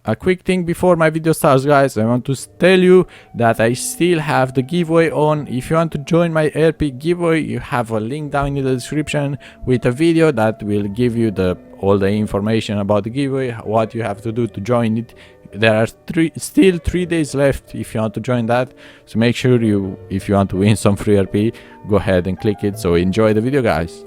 A quick thing before my video starts, guys, I want to tell you that I still have the giveaway on. If you want to join my RP giveaway, you have a link down in the description with a video that will give you all the information about the giveaway, what you have to do to join it. There are still 3 days left if you want to join that, so make sure if you want to win some free RP, go ahead and click it. So enjoy the video, guys.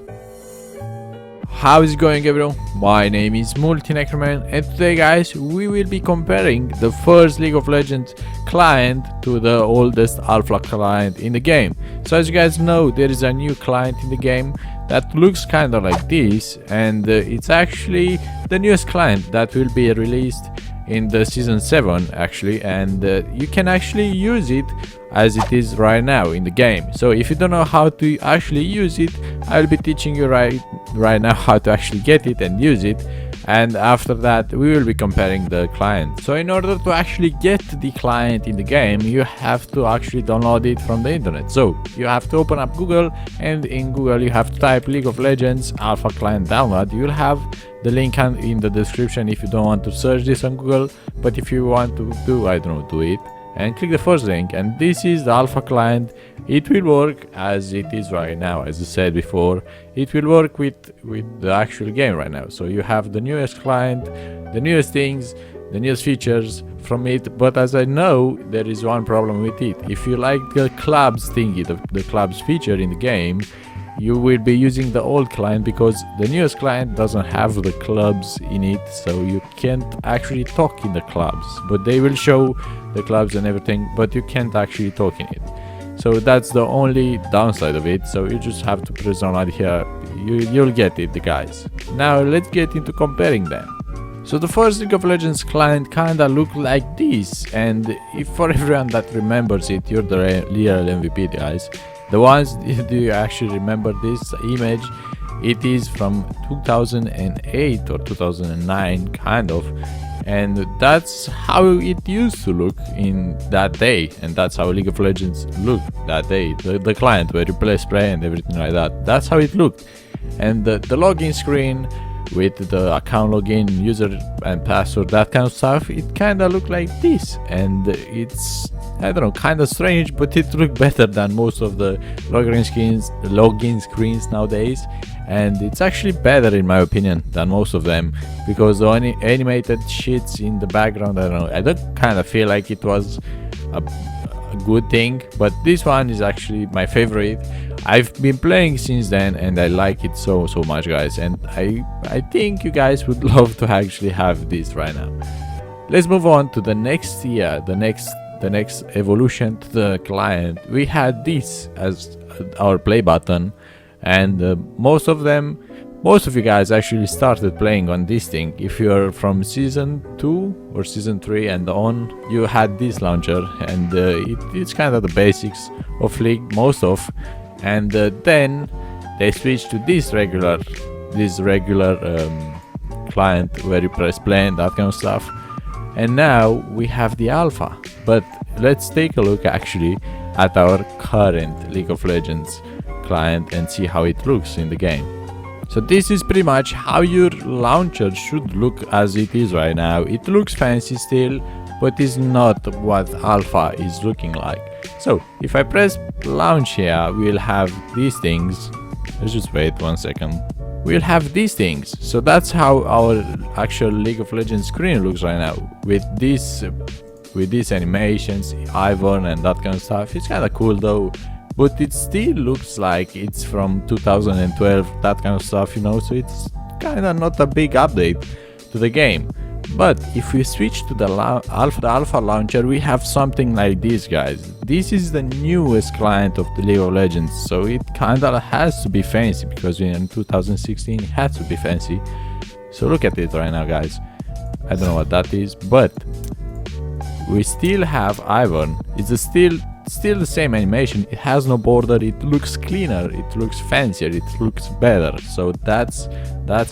How is it going, everyone? My name is MultiNecroMan, and today, guys, we will be comparing the first League of Legends client to the oldest alpha client in the game. So as you guys know, there is a new client in the game that looks kind of like this, and it's actually the newest client that will be released in the season 7 actually, and you can actually use it as it is right now in the game. So if you don't know how to actually use it, I'll be teaching you right now how to actually get it and use it, and after that we will be comparing the client. So in order to actually get the client in the game, you have to actually download it from the internet. So you have to open up Google, and in Google you have to type League of Legends alpha client download. You'll have the link in the description if you don't want to search this on Google, but if you want to do it and click the first link, and this is the alpha client. It will work as it is right now. As I said before, it will work with the actual game right now. So you have the newest client, the newest things, the newest features from it. But as I know, there is one problem with it. If you like the clubs thingy, the clubs feature in the game, you will be using the old client, because the newest client doesn't have the clubs in it, so you can't actually talk in the clubs. But they will show the clubs and everything, but you can't actually talk in it. So that's the only downside of it. So you just have to press on right here. You'll get it, guys. Now let's get into comparing them. So the first League of Legends client kinda look like this, and if for everyone that remembers it, you're the real MVP, guys. The ones, do you actually remember this image? It is from 2008 or 2009 kind of, and that's how it used to look in that day, and that's how League of Legends looked that day. The client where you play and everything like that, that's how it looked. And the login screen with the account login, user and password, that kind of stuff, it kind of looked like this, and it's, I don't know, kind of strange, but it looked better than most of the login screens nowadays, and it's actually better in my opinion than most of them, because the only animated shits in the background, I don't know, I don't kind of feel like it was a good thing, but this one is actually my favorite. I've been playing since then, and I like it so much, guys, and I think you guys would love to actually have this right now. Let's move on to the next year, the next evolution to the client. We had this as our play button, and most of you guys actually started playing on this thing. If you're from season 2 or season 3 and on, you had this launcher, and it's kind of the basics of League, most of. And then they switched to this regular client where you press play and that kind of stuff, and now we have the alpha. But let's take a look actually at our current League of Legends client and see how it looks in the game. So this is pretty much how your launcher should look as it is right now. It looks fancy still, but is not what alpha is looking like. So if I press launch here, we'll have these things. Let's just wait 1 second. We'll have these things. So that's how our actual League of Legends screen looks right now, with these animations, Ivern and that kind of stuff. It's kind of cool though, but it still looks like it's from 2012, that kind of stuff, you know, so it's kind of not a big update to the game. But if we switch to the alpha launcher, we have something like this, guys. This is the newest client of the League of Legends, so it kind of has to be fancy, because in 2016 it had to be fancy. So look at it right now, guys. I don't know what that is, but we still have Ivern. It's still the same animation. It has no border. It looks cleaner. It looks fancier. It looks better. So that's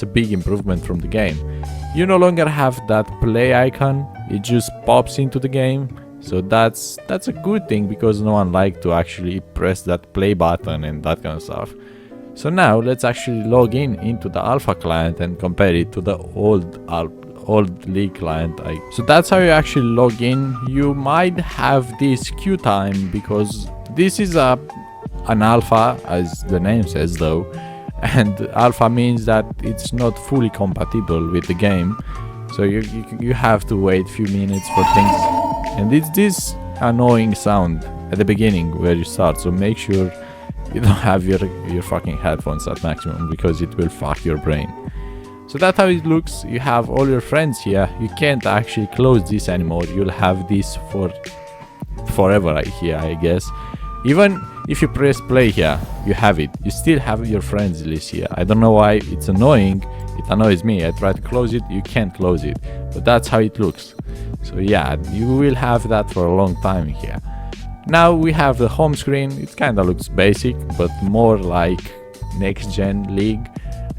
a big improvement from the game. You no longer have that play icon. It just pops into the game. So that's a good thing, because no one liked to actually press that play button and that kind of stuff. So now let's actually log into the alpha client and compare it to the old League client. So that's how you actually log in. You might have this queue time because this is an alpha, as the name says though, and alpha means that it's not fully compatible with the game, so you have to wait a few minutes for things, and it's this annoying sound at the beginning where you start, so make sure you don't have your fucking headphones at maximum because it will fuck your brain. So that's how it looks. You have all your friends here. You can't actually close this anymore. You'll have this for forever here, I guess. Even if you press play here, you have it. You still have your friends list here. I don't know why it's annoying. It annoys me. I try to close it, you can't close it. But that's how it looks. So yeah, you will have that for a long time here. Now we have the home screen. It kind of looks basic, but more like next gen League.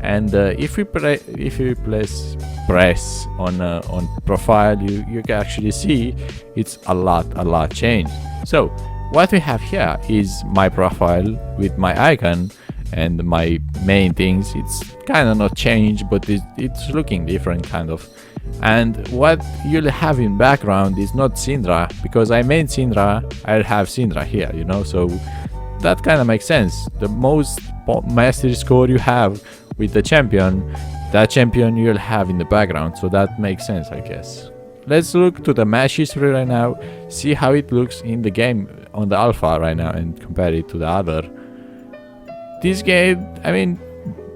And if we press on profile, you can actually see it's a lot changed. So what we have here is my profile with my icon and my main things. It's kind of not changed, but it's looking different kind of. And what you'll have in background is not Syndra, because I made Syndra, I'll have Syndra here, you know, so that kind of makes sense. The most mastery score you have with the champion, that champion you'll have in the background, so that makes sense, I guess. Let's look to the match history right now, see how it looks in the game on the alpha right now and compare it to the other. This game, I mean,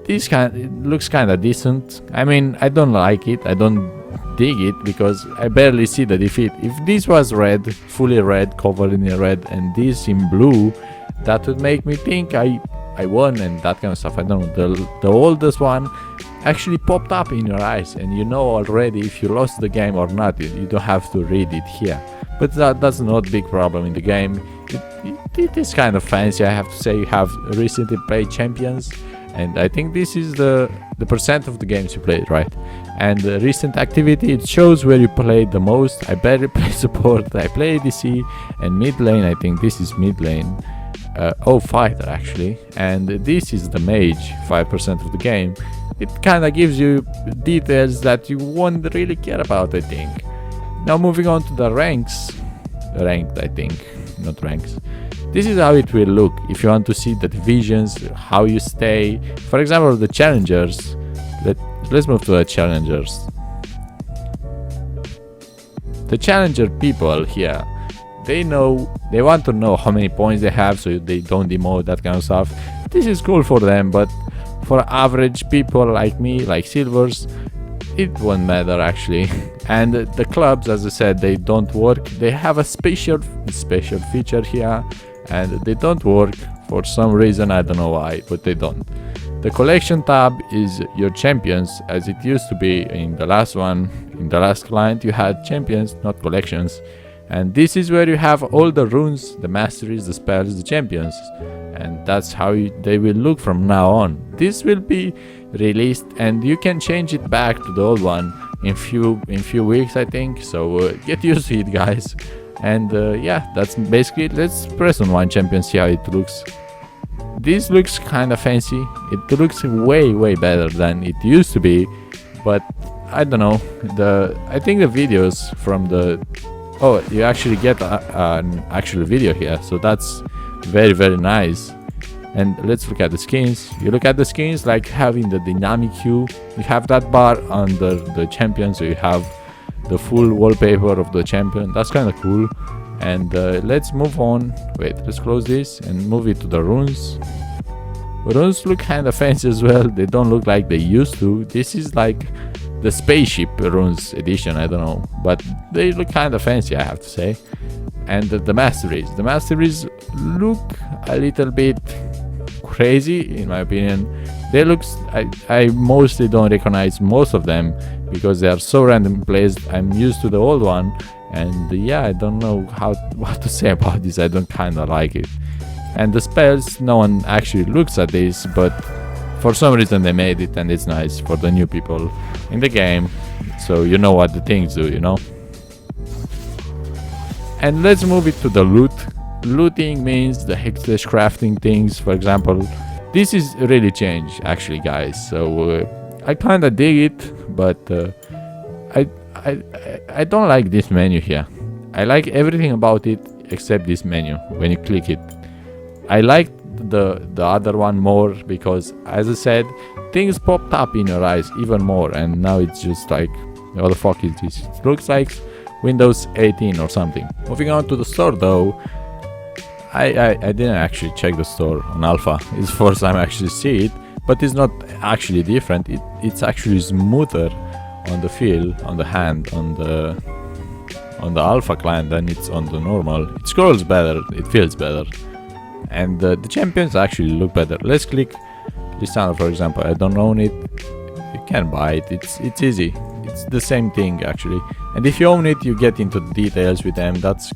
it looks kind of decent. I mean, I don't like it, I don't dig it because I barely see the defeat. If this was red, fully red, covered in red, and this in blue, that would make me think I won and that kind of stuff. I don't know. The oldest one actually popped up in your eyes, and you know already if you lost the game or not. You don't have to read it here. But that's not a big problem in the game. It is kind of fancy, I have to say. You have recently played champions, and I think this is the percent of the games you played, right? And the recent activity, it shows where you played the most. I barely play support, I play ADC and mid lane. I think this is mid lane. Fighter actually, and this is the mage, 5% of the game. It kind of gives you details that you won't really care about, I think. Now moving on to the ranked, I think, not ranks. This is how it will look if you want to see the divisions, how you stay. For example, the challengers. Let's move to the challengers. The challenger people here, they want to know how many points they have so they don't demote, that kind of stuff. This is cool for them, but for average people like me, like silvers, it won't matter actually. And the clubs, as I said, they don't work. They have a special feature here, and they don't work for some reason. I don't know why, but they don't. The collection tab is your champions, as it used to be in the last one. In the last client you had champions, not collections. And this is where you have all the runes, the masteries, the spells, the champions. And that's how they will look from now on. This will be released, and you can change it back to the old one in few weeks, I think. So get used to it, guys. And yeah, that's basically it. Let's press on one champion, see how it looks. This looks kind of fancy. It looks way better than it used to be, but I don't know. I think the videos from the you actually get an actual video here, so that's very nice. And let's look at the skins. You look at the skins, like having the dynamic hue. You have that bar under the champion, so you have the full wallpaper of the champion. That's kind of cool. And let's move on. Wait, let's close this and move it to the runes. Runes look kind of fancy as well. They don't look like they used to. This is like the spaceship runes edition, I don't know, but they look kind of fancy, I have to say. And the masteries look a little bit crazy in my opinion. They look, I mostly don't recognize most of them because they are so random placed. I'm used to the old one, and yeah, I don't know what to say about this. I don't kind of like it. And the spells, no one actually looks at this, but for some reason they made it, and it's nice for the new people in the game, so you know what the things do, you know. And let's move it to the loot. Looting means the hextech crafting things. For example, this is really changed actually, guys, so I kind of dig it, but I don't like this menu here. I like everything about it except this menu when you click it. I like the other one more because, as I said, things popped up in your eyes even more, and now it's just like, what the fuck is this? It looks like Windows 18 or something. Moving on to the store though, I didn't actually check the store on alpha. It's the first time I actually see it, but it's not actually different. It's actually smoother on the feel, on the hand, on the alpha client than it's on the normal. It scrolls better, it feels better, and the champions actually look better. Let's click Lissandra, for example. I don't own it. You can buy it. It's easy. It's the same thing actually. And if you own it, you get into the details with them. That's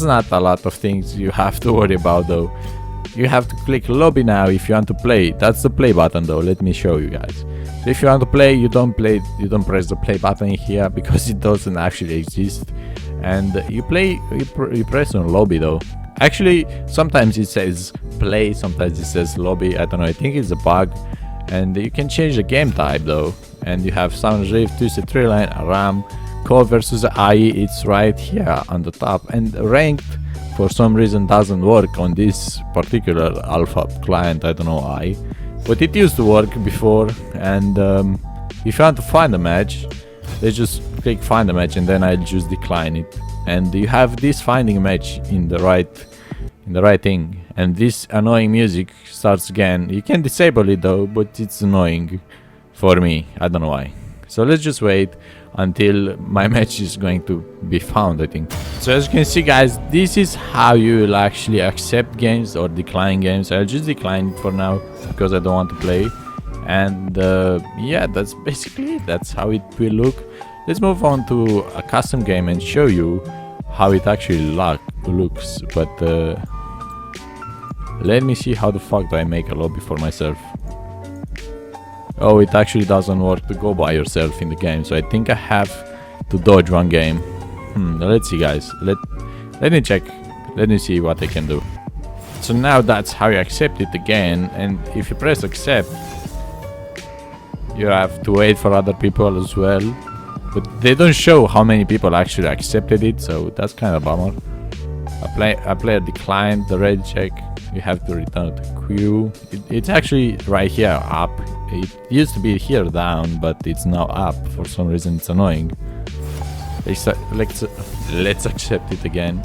not a lot of things you have to worry about though. You have to click lobby now if you want to play. That's the play button though. Let me show you guys. So if you want to play, you don't press the play button here because it doesn't actually exist. And you press on lobby though. Actually, sometimes it says play, sometimes it says lobby. I don't know, I think it's a bug. And you can change the game type though. And you have sound rift, twisted tree line, RAM, co versus IE. It's right here on the top. And ranked for some reason doesn't work on this particular alpha client. I don't know why, but it used to work before. And if you want to find a match, let's just click find a match, and then I'll just decline it. And you have this finding a match in the right thing, and this annoying music starts again. You can disable it though, but it's annoying for me. I don't know why. So let's just wait until my match is going to be found, I think. So as you can see guys, this is how you will actually accept games or decline games. I'll just decline it for now because I don't want to play. And yeah, that's basically it. That's how it will look. Let's move on to a custom game and show you how it actually looks. But let me see how the fuck do I make a lobby for myself. Oh, it actually doesn't work to go by yourself in the game, so I think I have to dodge one game. Let's see guys, let me check, let me see what I can do. So now that's how you accept it again, and if you press accept, you have to wait for other people as well, but they don't show how many people actually accepted it, so that's kind of a bummer. A player declined the red check. You have to return to queue. It's actually right here up. It used to be here down, but it's now up. For some reason it's annoying. Let's accept it again.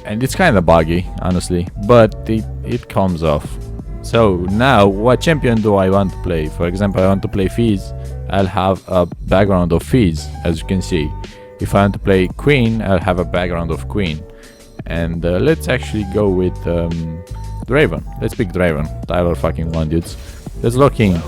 And it's kind of buggy, honestly, but it comes off. So now, what champion do I want to play? For example, I want to play Fizz. I'll have a background of Fizz, as you can see. If I want to play Queen, I'll have a background of Queen. And let's actually go with Draven. Let's pick Draven. Tyler fucking one, dudes. Let's lock in.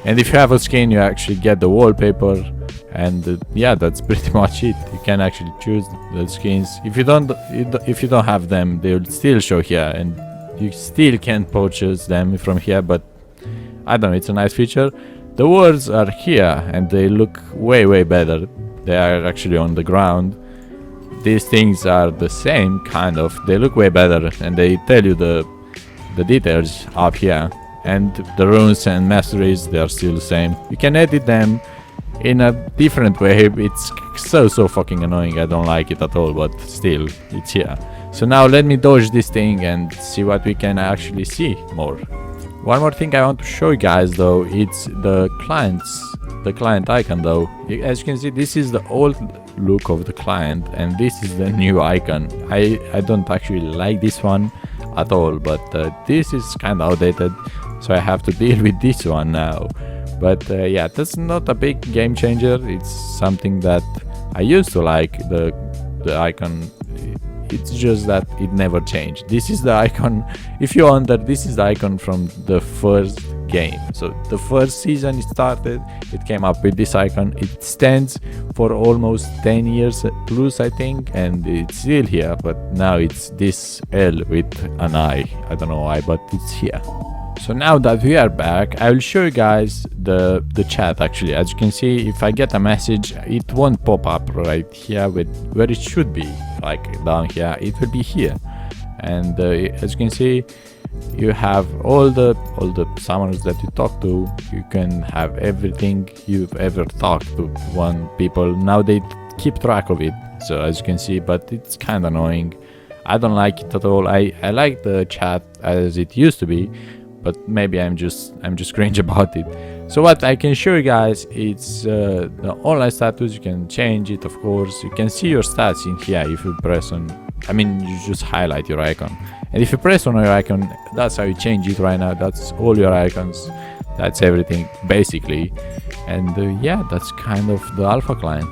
And if you have a skin, you actually get the wallpaper. And yeah, that's pretty much it. You can actually choose the skins. If you don't have them, they'll still show here, and you still can't purchase them from here. But I don't know, it's a nice feature. The words are here, and they look way better. They are actually on the ground. These things are the same, kind of. They look way better, and they tell you the details up here. And the runes and masteries, they are still the same. You can edit them in a different way. It's so fucking annoying. I don't like it at all, but still, it's here. So now let me dodge this thing and see what we can actually see more. One more thing I want to show you guys though, it's the client icon though. As you can see, this is the old look of the client, and this is the new icon. I don't actually like this one at all, but this is kind of outdated, so I have to deal with this one now. But yeah, that's not a big game changer. It's something that I used to like, the icon. It's just that it never changed. This is the icon. If you wonder, this is the icon from the first game. So the first season it started, it came up with this icon. It stands for almost 10 years plus, I think, and it's still here, but now it's this L with an I. I don't know why, but it's here. So now that we are back, I will show you guys the chat actually. As you can see, if I get a message, it won't pop up right here with where it should be, like down here. It will be here. And as you can see, you have all the summoners that you talk to. You can have everything you've ever talked to one people. Now they keep track of it, so as you can see, but it's kind of annoying. I don't like it at all. I like the chat as it used to be, but maybe I'm just cringe about it. So what I can show you guys, it's the online status. You can change it, of course. You can see your stats in here if you press on, I mean, you just highlight your icon, and if you press on your icon, that's how you change it right now. That's all your icons, that's everything basically. And yeah, that's kind of the alpha client.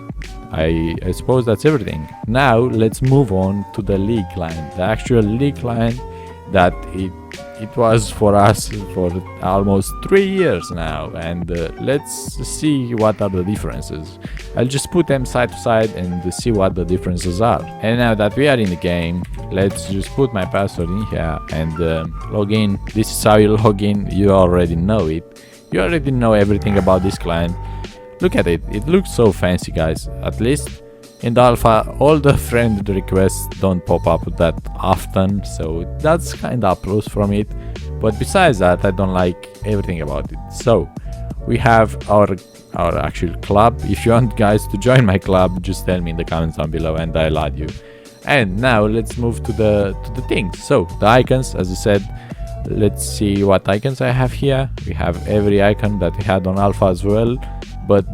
I suppose that's everything. Now let's move on to the league client, the actual league client that it was for us for almost 3 years now. And let's see what are the differences. I'll just put them side to side and see what the differences are. And now that we are in the game, let's just put my password in here and log in. This is how you log in. You already know it. You already know everything about this client. Look at it, it looks so fancy, guys. At least in the alpha, all the friend requests don't pop up that often, so that's kind of a plus from it. But besides that, I don't like everything about it. So we have our actual club. If you want guys to join my club, just tell me in the comments down below and I'll add you. And now let's move to the things. So the icons, as I said, let's see what icons I have here. We have every icon that we had on alpha as well, but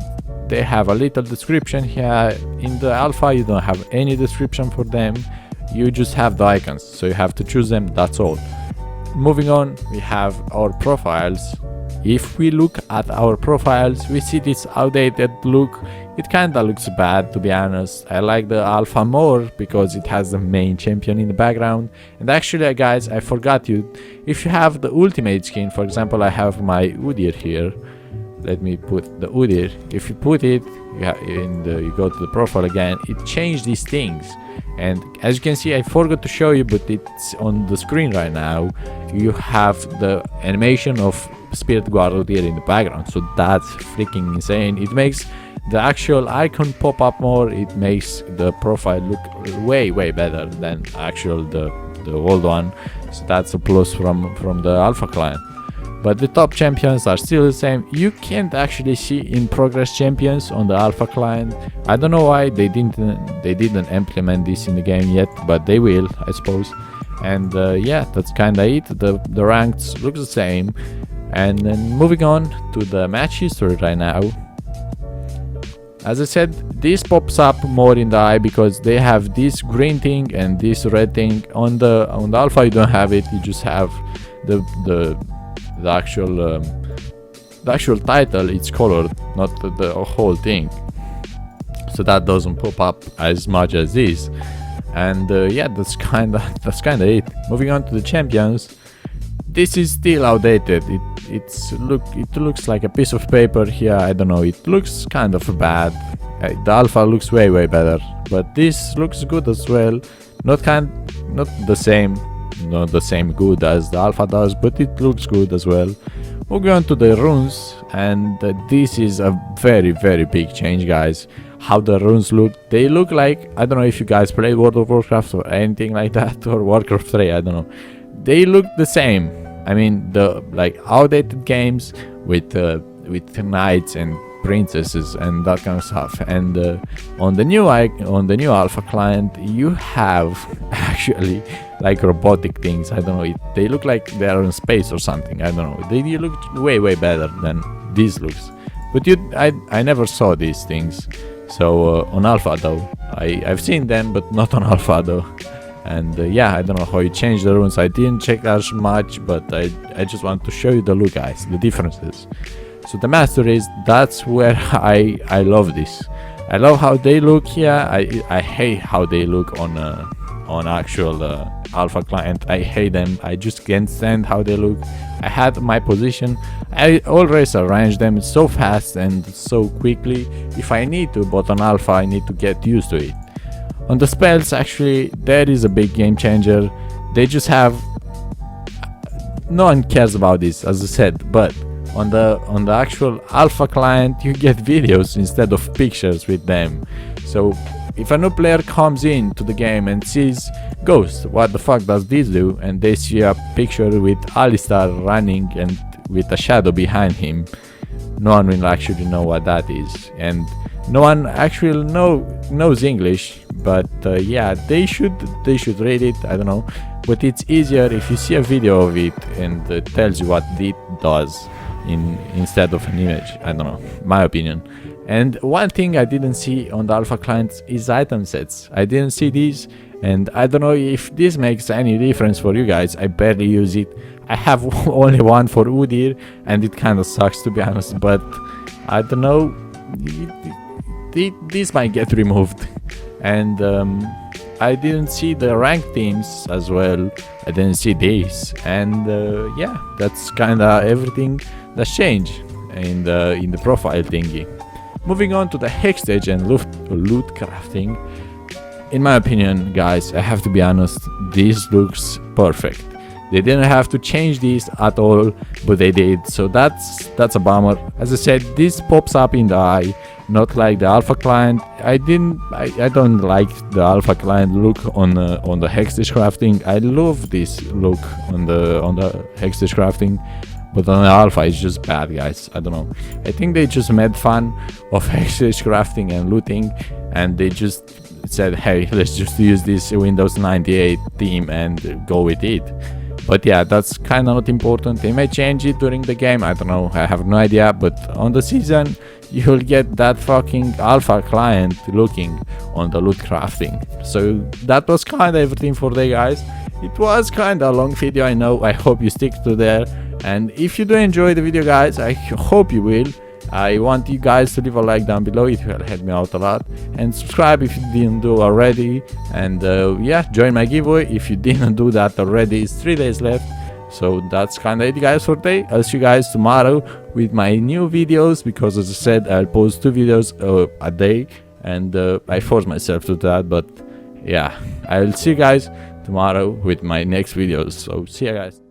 they have a little description here. In the alpha you don't have any description for them, you just have the icons, so you have to choose them, that's all. Moving on, we have our profiles. If we look at our profiles, we see this outdated look. It kinda looks bad, to be honest. I like the alpha more because it has the main champion in the background. And actually, guys, I forgot you. If you have the ultimate skin, for example, I have my Udyr here. Let me put the Udyr. If you put it, you go to the profile again, it changed these things. And as you can see, I forgot to show you, but it's on the screen right now. You have the animation of Spirit Guard Udyr in the background, so that's freaking insane. It makes the actual icon pop up more. It makes the profile look way better than actual the old one. So that's a plus from the alpha client. But the top champions are still the same. You can't actually see in progress champions on the alpha client. I don't know why they didn't implement this in the game yet, but they will, I suppose. And yeah, that's kinda it. The ranks look the same. And then moving on to the match history right now. As I said, this pops up more in the eye because they have this green thing and this red thing. On the alpha you don't have it. You just have the actual title. It's colored, not the whole thing, so that doesn't pop up as much as this. And yeah, that's kinda it. Moving on to the champions, this is still outdated. It looks like a piece of paper here. I don't know, it looks kind of bad. The alpha looks way better, but this looks good as well. Not the same good as the alpha does, but it looks good as well. We'll go on to the runes, and this is a very big change, guys. How the runes look, they look like, I don't know if you guys play World of Warcraft or anything like that, or Warcraft 3, I don't know. They look the same. I mean, the like outdated games with knights and princesses and that kind of stuff. And on the new alpha client, you have actually like robotic things. I don't know, they look like they are in space or something. I don't know, they look way better than this looks. But I never saw these things. So on alpha though, I've seen them, but not on alpha though. And yeah, I don't know how you change the runes. I didn't check as much, but I just want to show you the look, guys, the differences. So the masteries, that's where I love this. I love how they look here. I hate how they look on actual alpha client. I hate them. I just can't stand how they look. I had my position. I always arrange them so fast and so quickly if I need to, but on alpha I need to get used to it. On the spells, actually, there is a big game changer. They just have, no one cares about this, as I said, but on the actual alpha client you get videos instead of pictures with them. So if a new player comes into the game and sees Ghost, what the fuck does this do? And they see a picture with Alistar running and with a shadow behind him, no one will actually know what that is, and no one actually knows English, but yeah, they should read it. I don't know, but it's easier if you see a video of it and it tells you what it does instead of an image. I don't know, my opinion. And one thing I didn't see on the alpha clients is item sets. I didn't see these, and I don't know if this makes any difference for you guys. I barely use it. I have only one for Udyr, and it kind of sucks, to be honest, but I don't know, this might get removed. And I didn't see the ranked teams as well. I didn't see these, and yeah, that's kind of everything that's changed in the profile thingy. Moving on to the hex stage and loot crafting. In my opinion, guys, I have to be honest, this looks perfect. They didn't have to change this at all, but they did, so that's a bummer. As I said, this pops up in the eye, not like the alpha client. I don't like the alpha client look on the hex stage crafting. I love this look on the hex stage crafting, but on the alpha it's just bad, guys. I don't know, I think they just made fun of hex stage crafting and looting, and they just said, hey, let's just use this Windows 98 theme and go with it. But yeah, that's kind of not important. They may change it during the game, I don't know, I have no idea, but on the season you'll get that fucking alpha client looking on the loot crafting. So that was kind of everything for today, guys. It was kind of a long video, I know. I hope you stick to there, and if you do enjoy the video, guys, I hope you will. I want you guys to leave a like down below, it will help me out a lot, and subscribe if you didn't do already, and yeah, join my giveaway if you didn't do that already. It's 3 days left. So that's kind of it, guys, for today. I'll see you guys tomorrow with my new videos, because as I said, I'll post 2 videos a day, and I force myself to that. But yeah, I'll see you guys tomorrow with my next videos. So see you guys.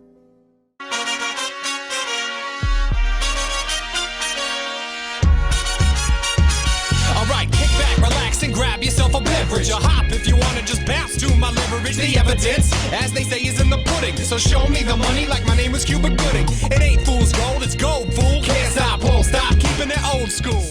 Grab yourself a beverage or hop if you wanna just bounce to my leverage. The evidence, as they say, is in the pudding. So show me the money like my name is Cuba Gooding. It ain't fool's gold, it's gold, fool. Can't stop, won't stop, keeping it old school.